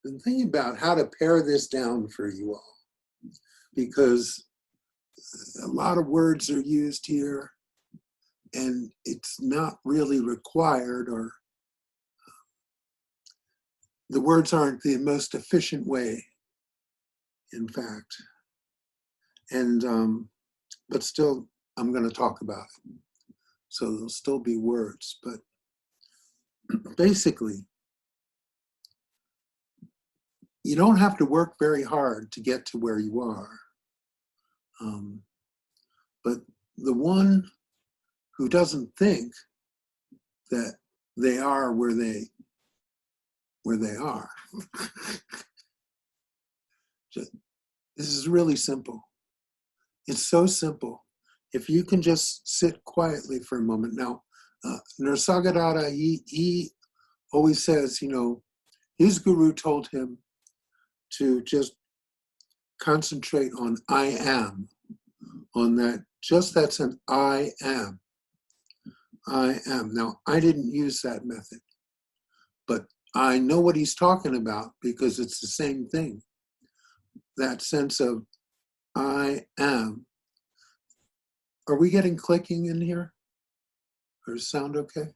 been thinking about how to pare this down for you all, because a lot of words are used here and it's not really required, or the words aren't the most efficient way, in fact. And, but still, I'm going to talk about it. So there'll still be words, but basically, you don't have to work very hard to get to where you are. But the one who doesn't think that they are where they are. This is really simple. It's so simple. If you can just sit quietly for a moment. Now, Nisargadatta, he always says, his guru told him to just concentrate on I am, on that, just that's an I am. I am. Now, I didn't use that method, but I know what he's talking about because it's the same thing. That sense of I am. Are we getting clicking in here? Or does it sound okay?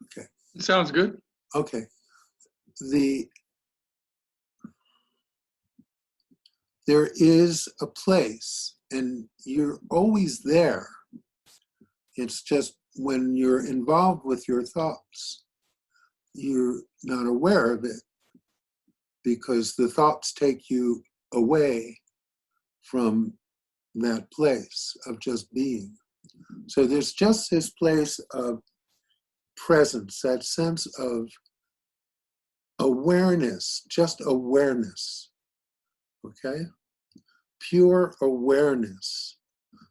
Okay. It sounds good. Okay. There is a place, and you're always there. It's just when you're involved with your thoughts, you're not aware of it because the thoughts take you away from that place of just being. So there's just this place of presence, that sense of awareness, just awareness, okay? Pure awareness.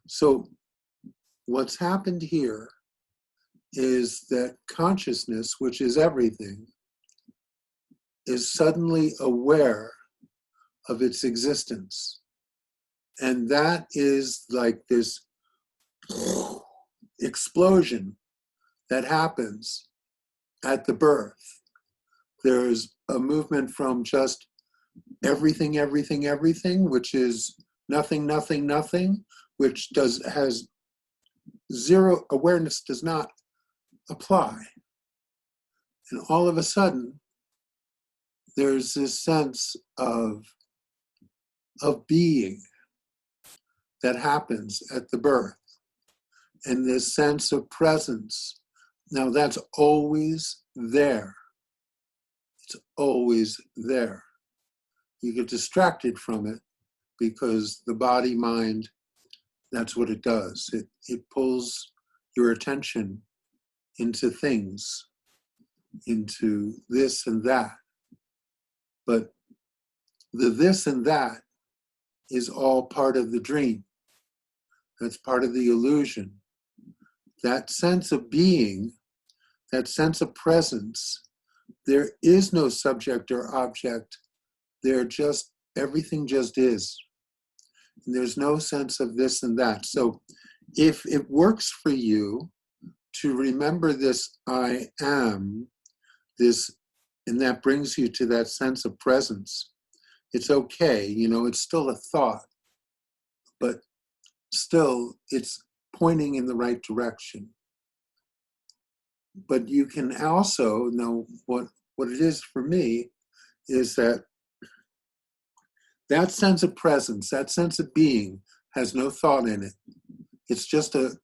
So what's happened here is that consciousness, which is everything, is suddenly aware of its existence. And that is like this explosion that happens at the birth. There's a movement from just everything, everything, everything, which is nothing, nothing, nothing, which has zero awareness, does not apply. And all of a sudden, there's this sense of being that happens at the birth, and this sense of presence. Now that's always there. It's always there. You get distracted from it because the body, mind, that's what it does. It pulls your attention into things, into this and that. But the this and that is all part of the dream. That's part of the illusion. That sense of being, that sense of presence, there is no subject or object. Everything just is. And there's no sense of this and that. So if it works for you to remember this I am, and that brings you to that sense of presence, it's okay. It's still a thought, but still it's pointing in the right direction. But you can also know what it is for me is that sense of presence, that sense of being has no thought in it. It's just a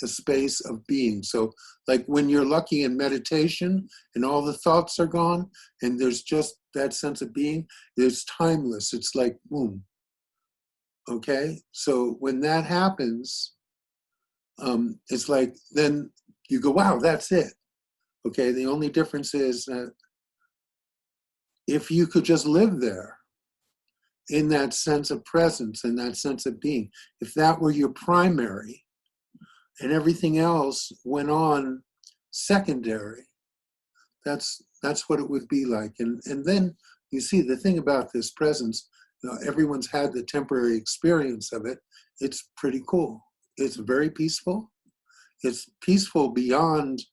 space of being. So like when you're lucky in meditation and all the thoughts are gone and there's just that sense of being, it's timeless. It's like boom. Okay? So when that happens, it's like then you go, wow, that's it. Okay? The only difference is that if you could just live there in that sense of presence and that sense of being, if that were your primary and everything else went on secondary, that's what it would be like. And then you see the thing about this presence, everyone's had the temporary experience of it. It's pretty cool. It's very peaceful. It's peaceful beyond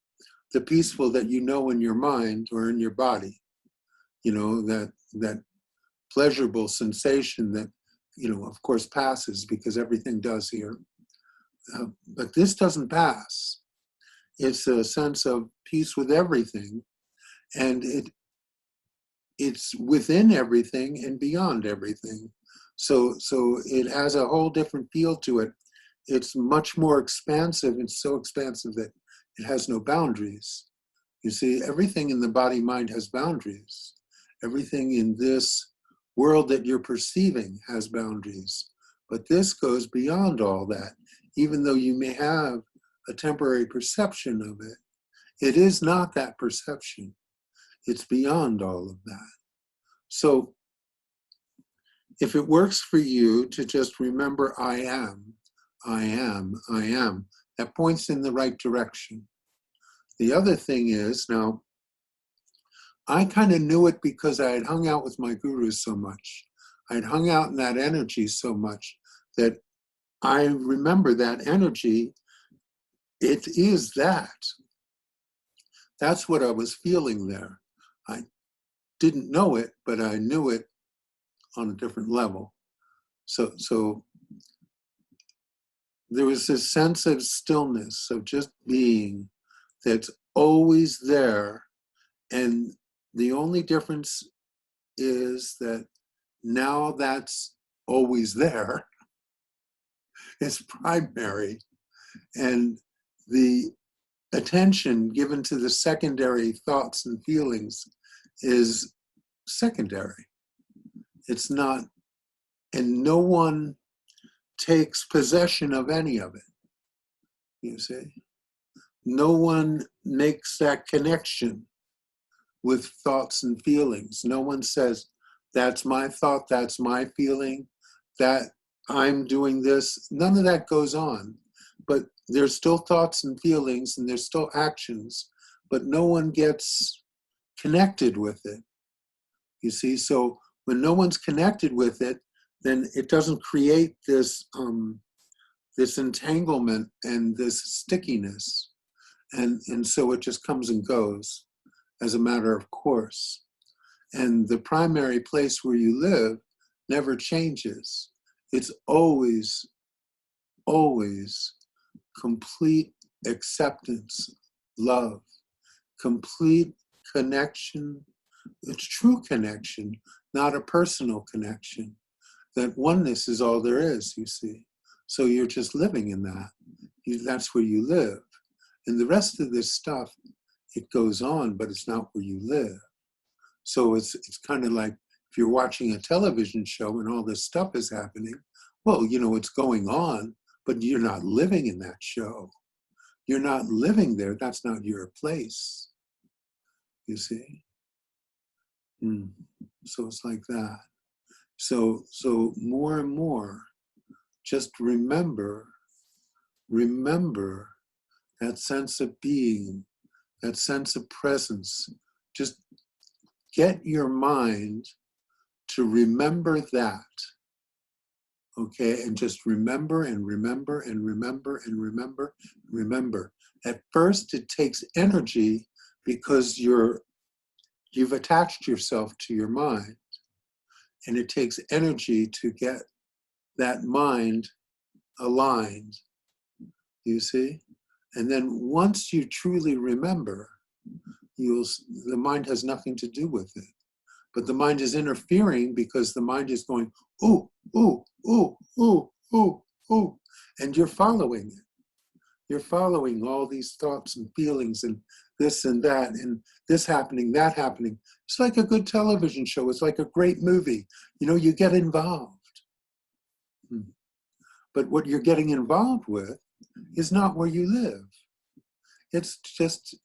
the peaceful that you know in your mind or in your body. that pleasurable sensation that, of course passes because everything does here. But this doesn't pass. It's a sense of peace with everything, and it's within everything and beyond everything. So it has a whole different feel to it. It's much more expansive. It's so expansive that it has no boundaries. You see, everything in the body-mind has boundaries. Everything in this world that you're perceiving has boundaries. But this goes beyond all that. Even though you may have a temporary perception of it, it is not that perception. It's beyond all of that. So if it works for you to just remember I am, that points in the right direction. The other thing is, now, I kind of knew it because I had hung out with my gurus so much. I'd hung out in that energy so much that I remember that energy. It is that. That's what I was feeling there. I didn't know it, but I knew it on a different level. So there was this sense of stillness, of just being, that's always there. And the only difference is that now that's always there is primary. And the attention given to the secondary thoughts and feelings is secondary. It's not, and no one takes possession of any of it, you see. No one makes that connection with thoughts and feelings. No one says, that's my thought, that's my feeling, that I'm doing this. None of that goes on. But there's still thoughts and feelings and there's still actions, but no one gets connected with it. You see, so when no one's connected with it, then it doesn't create this this entanglement and this stickiness. And so it just comes and goes as a matter of course. And the primary place where you live never changes. It's always, always complete acceptance, love, complete connection. It's true connection, not a personal connection. That oneness is all there is, you see. So you're just living in that. That's where you live. And the rest of this stuff, it goes on, but it's not where you live. So it's kind of like if you're watching a television show and all this stuff is happening, well, it's going on, but you're not living in that show. You're not living there. That's not your place. You see? So it's like that. So more and more, just remember that sense of being, that sense of presence. Just get your mind to remember that. Okay, and just remember and remember and remember and remember and remember. At first, it takes energy because you've attached yourself to your mind. And it takes energy to get that mind aligned, you see? And then once you truly remember, the mind has nothing to do with it. But the mind is interfering because the mind is going, ooh, ooh, ooh, ooh, ooh, ooh. And you're following it. You're following all these thoughts and feelings and this and that and this happening, that happening. It's like a good television show. It's like a great movie. You get involved. But what you're getting involved with is not where you live. It's just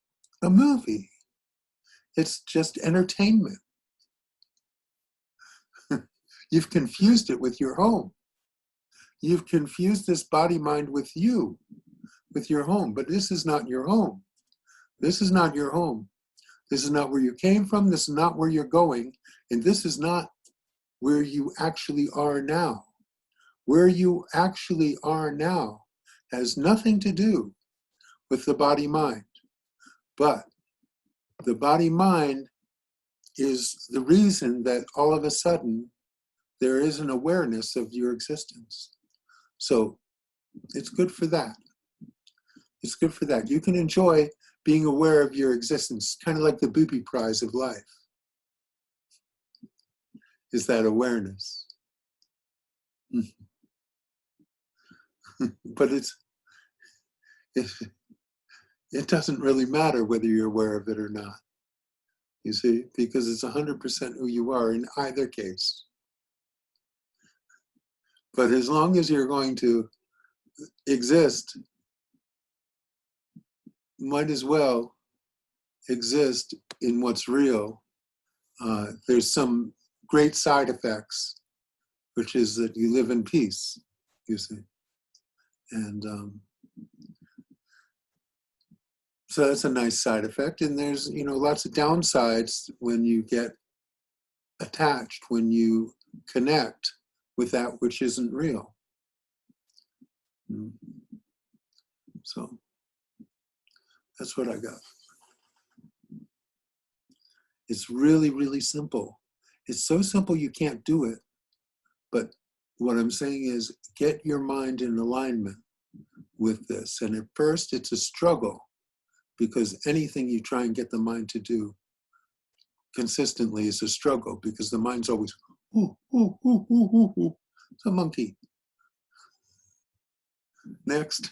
a movie. It's just entertainment. You've confused it with your home. You've confused this body-mind with you, with your home. But this is not your home. This is not your home. This is not where you came from. This is not where you're going. And this is not where you actually are now. Where you actually are now has nothing to do with the body-mind. But the body-mind is the reason that all of a sudden there is an awareness of your existence. So it's good for that. It's good for that. You can enjoy being aware of your existence, kind of like the booby prize of life, is that awareness. But it doesn't really matter whether you're aware of it or not, you see, because it's 100% who you are in either case. But as long as you're going to exist, might as well exist in what's real. There's some great side effects, which is that you live in peace, you see. And so that's a nice side effect. And there's, lots of downsides when you get attached, when you connect with that which isn't real. So that's what I got. It's really, really simple. It's so simple you can't do it. But what I'm saying is get your mind in alignment with this. And at first it's a struggle, because anything you try and get the mind to do consistently is a struggle, because the mind's always, ooh, ooh, ooh, ooh, ooh, ooh. It's a monkey. Next.